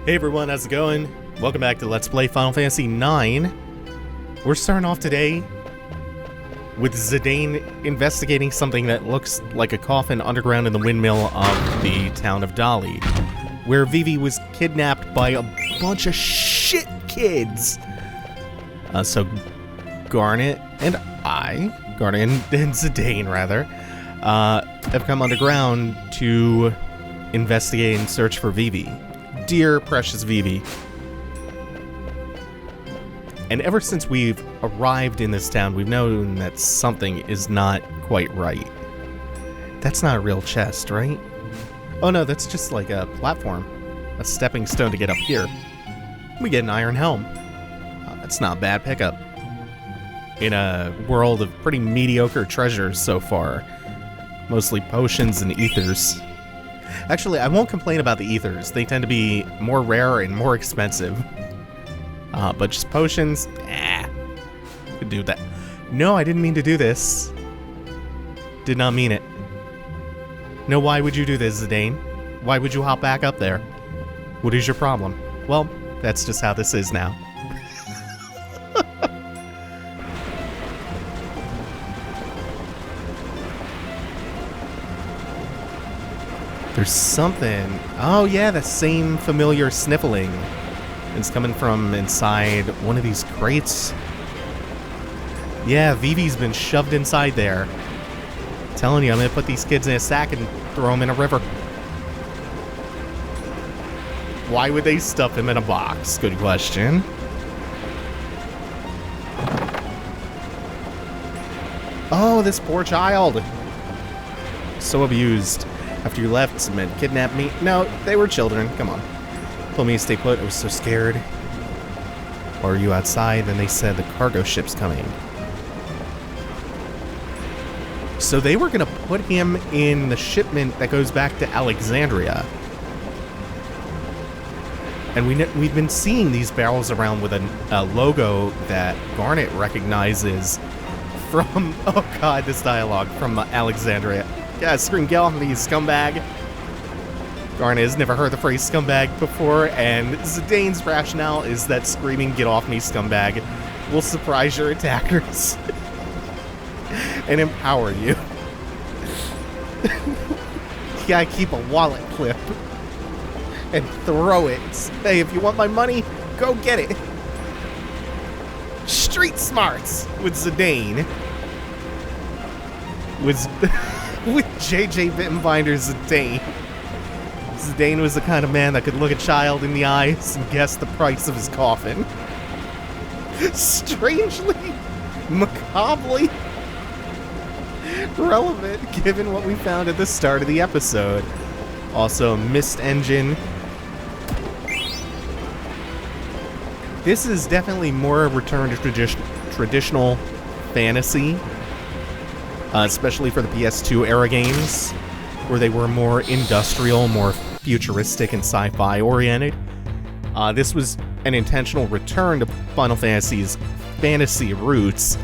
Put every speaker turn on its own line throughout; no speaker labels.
Hey everyone, how's it going? Welcome back to Let's Play Final Fantasy IX. We're starting off today with Zidane investigating something that looks like a coffin underground in the windmill of the town of Dali, where Vivi was kidnapped by a bunch of shit kids. So Garnet and Zidane rather, have come underground to investigate and search for Vivi. Dear precious Vivi. And ever since we've arrived in this town, we've known that something is not quite right. That's not a real chest, right? Oh no, that's just like a platform. A stepping stone to get up here. We get an iron helm. That's not a bad pickup. In a world of pretty mediocre treasures so far. Mostly potions and ethers. Actually, I won't complain about the ethers. They tend to be more rare and more expensive. But just potions, could do that. No, I didn't mean to do this. Did not mean it. No, why would you do this, Zidane? Why would you hop back up there? What is your problem? Well, that's just how this is now. There's something. Oh yeah, the same familiar sniffling. It's coming from inside one of these crates. Yeah, Vivi's been shoved inside there. I'm telling you, I'm gonna put these kids in a sack and throw them in a river. Why would they stuff them in a box? Good question. Oh, this poor child. So abused. After you left, some men kidnapped me. No, they were children. Come on. Told me to stay put. I was so scared. Or are you outside? Then they said the cargo ship's coming. So they were going to put him in the shipment that goes back to Alexandria. And we've been seeing these barrels around with a logo that Garnet recognizes from... Oh god, this dialogue from Alexandria. Yeah, scream, get off me, you scumbag. Garnet has never heard the phrase scumbag before, and Zidane's rationale is that screaming, get off me, scumbag, will surprise your attackers and empower you. You gotta keep a wallet clip and throw it. Hey, if you want my money, go get it. Street smarts with Zidane. With JJ Bittenbinder Zidane. Zidane was the kind of man that could look a child in the eyes and guess the price of his coffin. Strangely, macabrely relevant given what we found at the start of the episode. Also, Mist Engine. This is definitely more a return to traditional fantasy. Especially for the PS2 era games, where they were more industrial, more futuristic and sci-fi oriented. This was an intentional return to Final Fantasy's fantasy roots,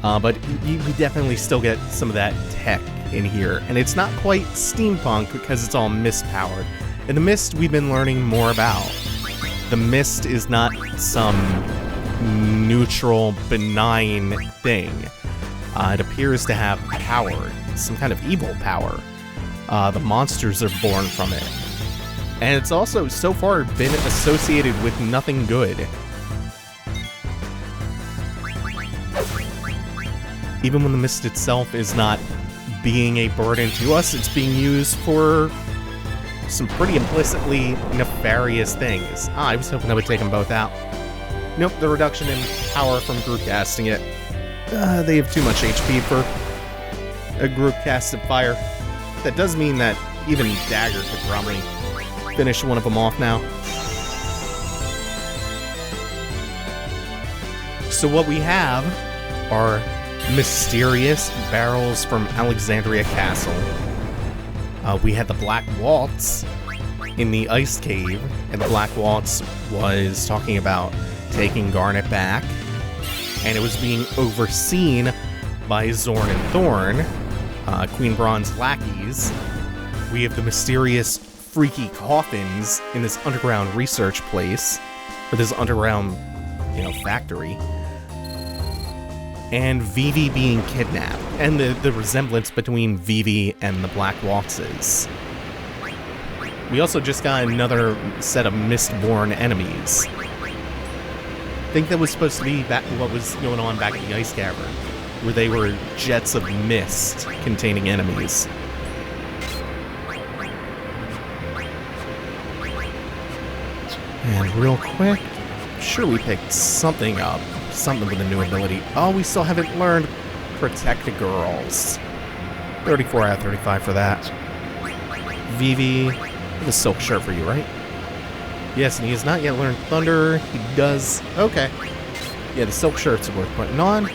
but you definitely still get some of that tech in here. And it's not quite steampunk because it's all mist-powered. And the mist we've been learning more about. The mist is not some neutral, benign thing. It appears to have power, some kind of evil power. The monsters are born from it. And it's also, so far, been associated with nothing good. Even when the mist itself is not being a burden to us, it's being used for some pretty implicitly nefarious things. I was hoping I would take them both out. Nope, the reduction in power from group casting it. They have too much HP for a group casted fire. That does mean that even Dagger could probably finish one of them off now. So what we have are mysterious barrels from Alexandria Castle. We had the Black Waltz in the Ice Cave, and the Black Waltz was talking about taking Garnet back. And it was being overseen by Zorn and Thorn, Queen Braun's lackeys. We have the mysterious freaky coffins in this underground research place, or this underground, factory, and Vivi being kidnapped, and the resemblance between Vivi and the Black Waltzes. We also just got another set of Mistborn enemies. I think that was supposed to be what was going on back in the Ice Cavern, where they were jets of mist containing enemies. And real quick, I'm sure we picked something up. Something with a new ability. Oh, we still haven't learned Protect the Girls. 34 out of 35 for that. Vivi, the silk shirt for you, right? Yes, and he has not yet learned Thunder. He does. Okay. Yeah, the silk shirts are worth putting on.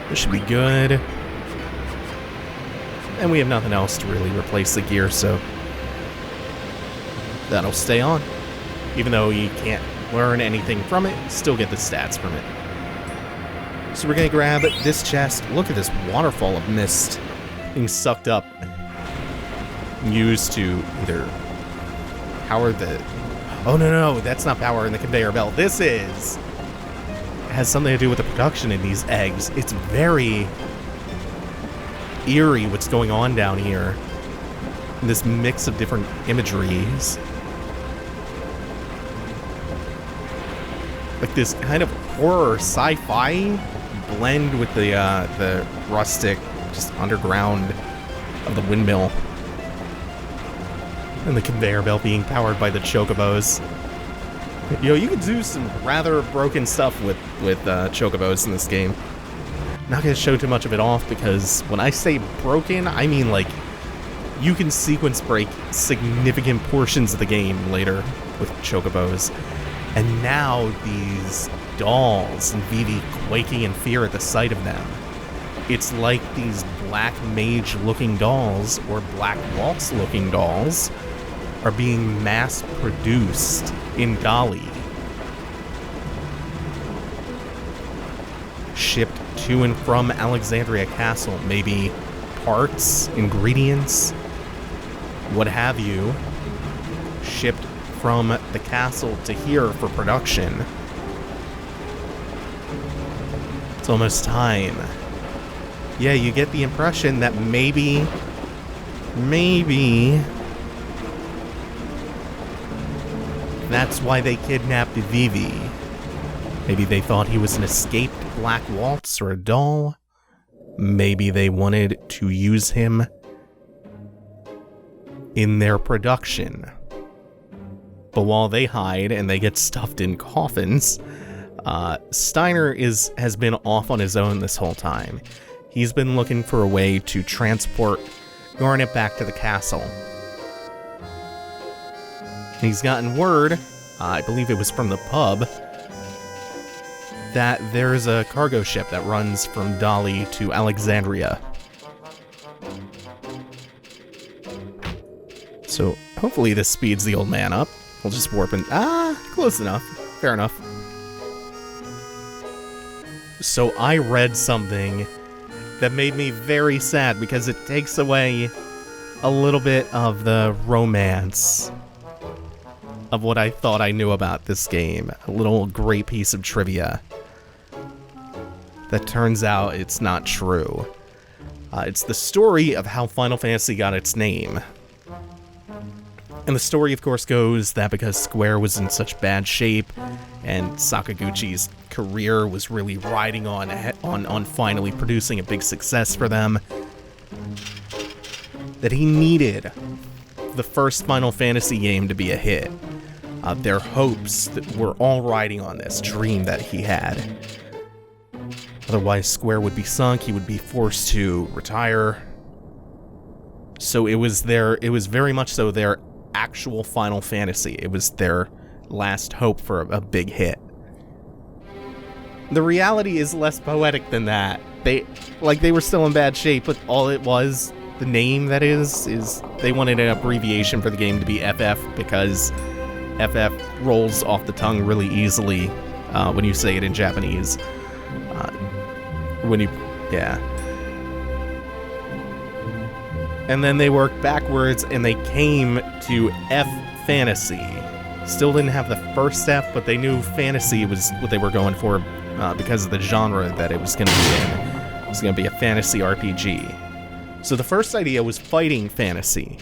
This should be good. And we have nothing else to really replace the gear, so that'll stay on. Even though you can't learn anything from it, still get the stats from it. So we're gonna grab this chest. Look at this waterfall of mist being sucked up, used to either power the... Oh, no, that's not power in the conveyor belt. This is... It has something to do with the production in these eggs. It's very eerie what's going on down here. This mix of different imageries. Like this kind of horror sci-fi blend with the rustic, just underground of the windmill. And the conveyor belt being powered by the chocobos. You could do some rather broken stuff with chocobos in this game. Not gonna show too much of it off because when I say broken, I mean like you can sequence break significant portions of the game later with chocobos. And now these dolls and Vivi quaking in fear at the sight of them. It's like these Black Mage looking dolls or Black Waltz looking dolls are being mass produced in Dali. Shipped to and from Alexandria Castle, maybe parts, ingredients, what have you, shipped from the castle to here for production. It's almost time. Yeah, you get the impression that maybe that's why they kidnapped Vivi. Maybe they thought he was an escaped Black Waltz or a doll. Maybe they wanted to use him in their production. But while they hide and they get stuffed in coffins, Steiner has been off on his own this whole time. He's been looking for a way to transport Garnet back to the castle. He's gotten word, I believe it was from the pub, that there's a cargo ship that runs from Dali to Alexandria. So hopefully this speeds the old man up. We'll just warp in. Close enough. Fair enough. So I read something that made me very sad because it takes away a little bit of the romance of what I thought I knew about this game. A little great piece of trivia that turns out it's not true. It's the story of how Final Fantasy got its name. And the story, of course, goes that because Square was in such bad shape and Sakaguchi's career was really riding on finally producing a big success for them, that he needed the first Final Fantasy game to be a hit. Their hopes that were all riding on this dream that he had. Otherwise, Square would be sunk, he would be forced to retire. So it was very much so their actual Final Fantasy. It was their last hope for a big hit. The reality is less poetic than that. They were still in bad shape, but all it was, the name that is they wanted an abbreviation for the game to be FF because FF rolls off the tongue really easily when you say it in Japanese. And then they worked backwards and they came to F fantasy. Still didn't have the first F, but they knew fantasy was what they were going for because of the genre that it was going to be in. It was going to be a fantasy RPG. So the first idea was fighting fantasy.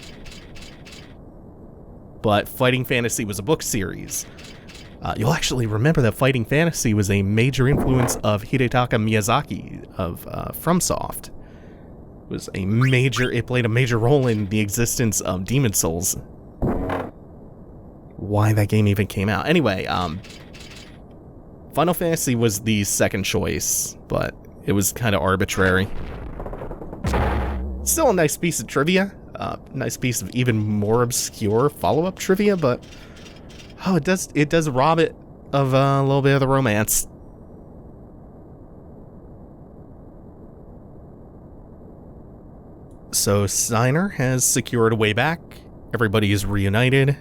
But fighting fantasy was a book series. You'll actually remember that fighting fantasy was a major influence of Hidetaka Miyazaki of FromSoft. It played a major role in the existence of Demon Souls. Why that game even came out. Anyway, Final Fantasy was the second choice, but it was kind of arbitrary. Still a nice piece of trivia. Nice piece of even more obscure follow-up trivia, but it does rob it of a little bit of the romance. So Steiner has secured a way back. Everybody is reunited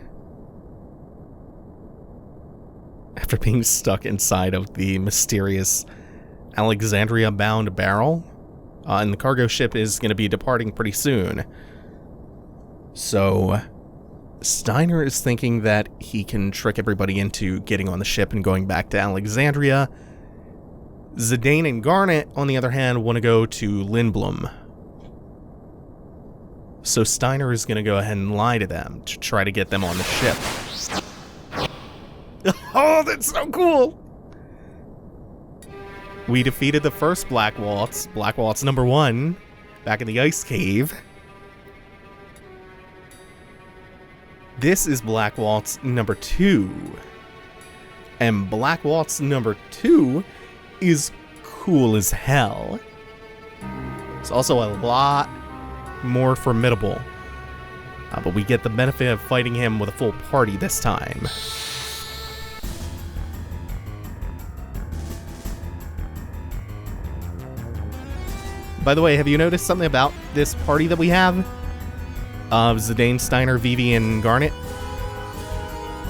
after being stuck inside of the mysterious Alexandria-bound barrel. And the cargo ship is going to be departing pretty soon. So Steiner is thinking that he can trick everybody into getting on the ship and going back to Alexandria. Zidane and Garnet, on the other hand, want to go to Lindblom. So Steiner is going to go ahead and lie to them to try to get them on the ship. Oh, that's so cool! We defeated the first Black Waltz, Black Waltz number 1, back in the ice cave. This is Black Waltz number 2. And Black Waltz number 2 is cool as hell. It's also a lot more formidable. But we get the benefit of fighting him with a full party this time. By the way, have you noticed something about this party that we have? Of Zidane, Steiner, Vivi, and Garnet?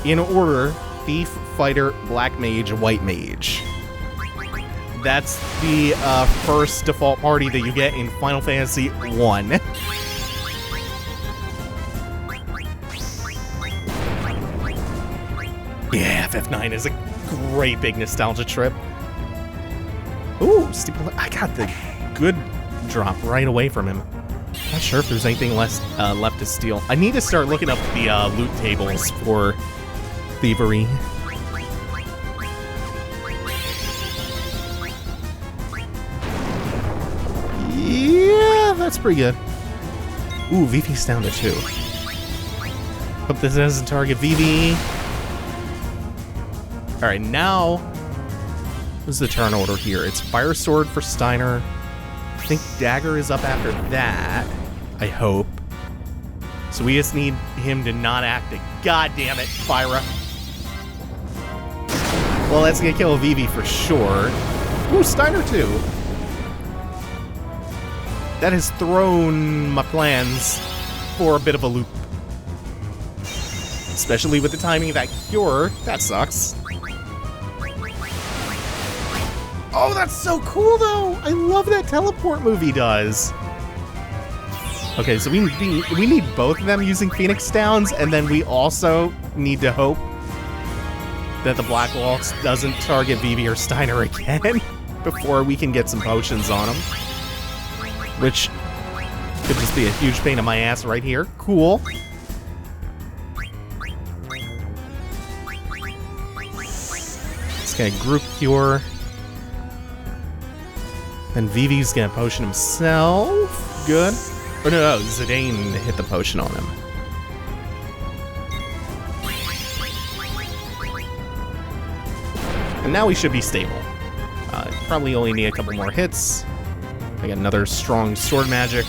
In order: Thief, Fighter, Black Mage, White Mage. That's the first default party that you get in Final Fantasy 1. Yeah, FF9 is a great big nostalgia trip. Ooh, I got the good drop right away from him. Not sure if there's anything left to steal. I need to start looking up the loot tables for thievery. Yeah, that's pretty good. Ooh, Vivi's down to 2. Hope this doesn't target Vivi. Alright, now what's the turn order here? It's Fire Sword for Steiner. I think Dagger is up after that. I hope. So we just need him to not act it. God damn it, Fyra. Well, that's gonna kill Vivi for sure. Ooh, Steiner too. That has thrown my plans for a bit of a loop. Especially with the timing of that cure. That sucks. Oh, that's so cool, though! I love that teleport move he does. Okay, so we need both of them using Phoenix Downs, and then we also need to hope that the Black Waltz doesn't target Vivi or Steiner again before we can get some potions on him. Which could just be a huge pain in my ass right here. Cool. This guy group cure. Then Vivi's gonna potion himself. Good. Or no, Zidane hit the potion on him. And now we should be stable. Probably only need a couple more hits. I got another strong sword magic.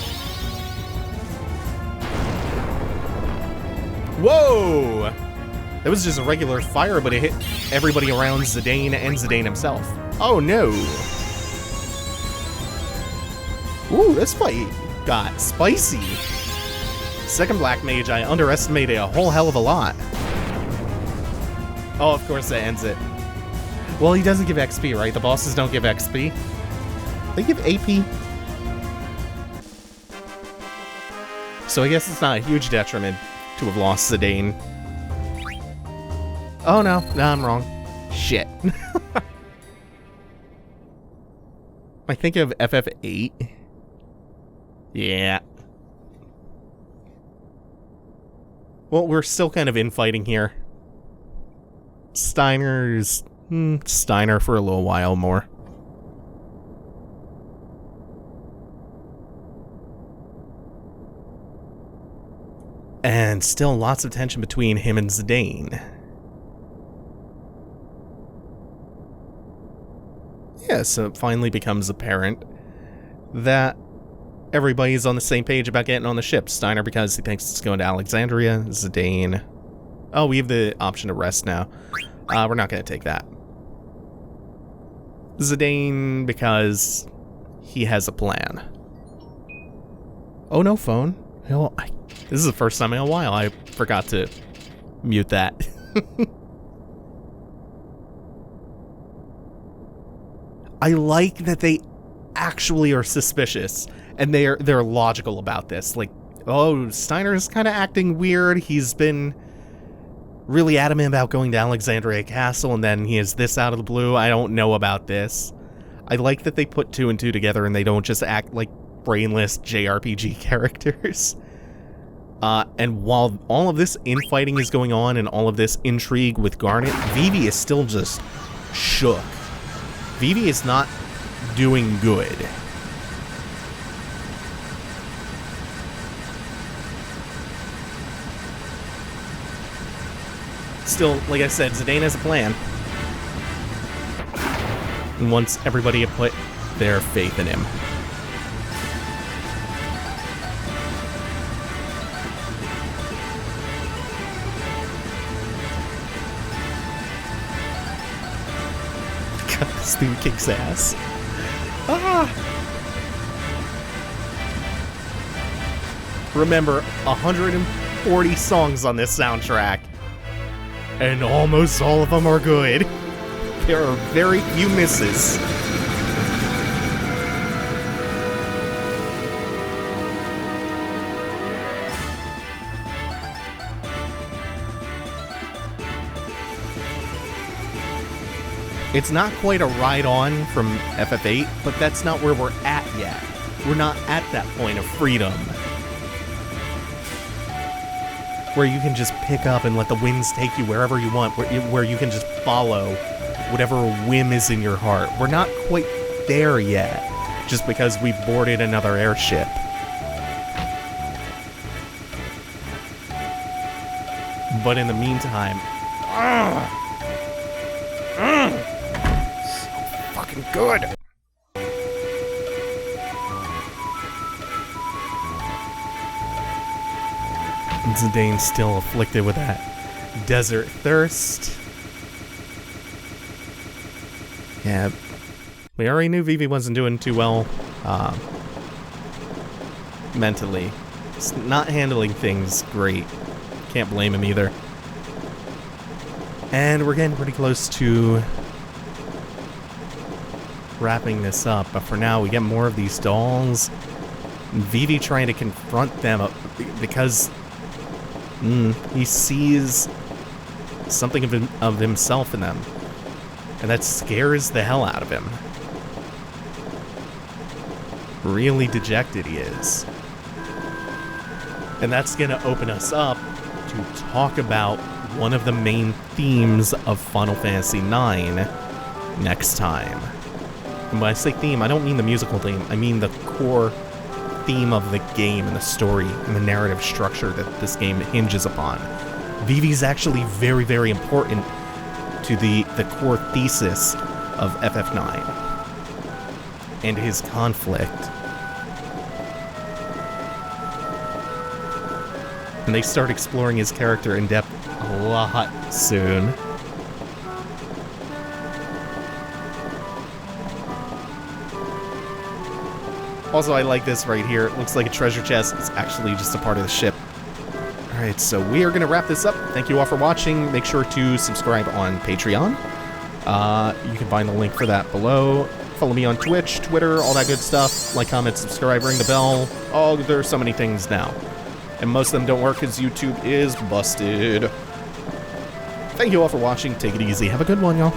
Whoa! That was just a regular fire, but it hit everybody around Zidane and Zidane himself. Oh no! Ooh, this fight got spicy. Second Black Mage, I underestimated a whole hell of a lot. Oh, of course that ends it. Well, he doesn't give XP, right? The bosses don't give XP. They give AP. So I guess it's not a huge detriment to have lost Zidane. Oh no, I'm wrong. Shit. I think of FF8. Yeah. Well, we're still kind of infighting here. Steiner's... Steiner for a little while more. And still lots of tension between him and Zidane. Yeah, so it finally becomes apparent that everybody's on the same page about getting on the ship. Steiner because he thinks it's going to Alexandria. Zidane... Oh, we have the option to rest now. We're not going to take that. Zidane because he has a plan. Oh, no phone. Hell, this is the first time in a while I forgot to mute that. I like that they actually are suspicious and they're logical about this. Like, oh, Steiner's kind of acting weird. He's been really adamant about going to Alexandria Castle, and then he has this out of the blue. I don't know about this. I like that they put 2 and 2 together and they don't just act like brainless JRPG characters. And while all of this infighting is going on and all of this intrigue with Garnet, Vivi is still just shook. Vivi is not doing good. Still, like I said, Zidane has a plan. And wants everybody to put their faith in him. God, this thing kicks ass. Ah! Remember, 140 songs on this soundtrack. And almost all of them are good. There are very few misses. It's not quite a ride-on from FF8, but that's not where we're at yet. We're not at that point of freedom. Where you can just pick up and let the winds take you wherever you want, where you can just follow whatever whim is in your heart. We're not quite there yet, just because we boarded another airship. But in the meantime, so fucking good. Zidane's still afflicted with that desert thirst. Yeah, we already knew Vivi wasn't doing too well mentally. Just not handling things great. Can't blame him either. And we're getting pretty close to wrapping this up, but for now we get more of these dolls. Vivi trying to confront them because he sees something of himself in them, and that scares the hell out of him. Really dejected he is. And that's going to open us up to talk about one of the main themes of Final Fantasy IX next time. And when I say theme, I don't mean the musical theme, I mean the core theme of the game and the story and the narrative structure that this game hinges upon. Vivi's actually very, very important to the core thesis of FF9 and his conflict. And they start exploring his character in depth a lot soon. Also, I like this right here. It looks like a treasure chest. It's actually just a part of the ship. Alright, so we are going to wrap this up. Thank you all for watching. Make sure to subscribe on Patreon. You can find the link for that below. Follow me on Twitch, Twitter, all that good stuff. Like, comment, subscribe, ring the bell. Oh, there are so many things now. And most of them don't work because YouTube is busted. Thank you all for watching. Take it easy. Have a good one, y'all.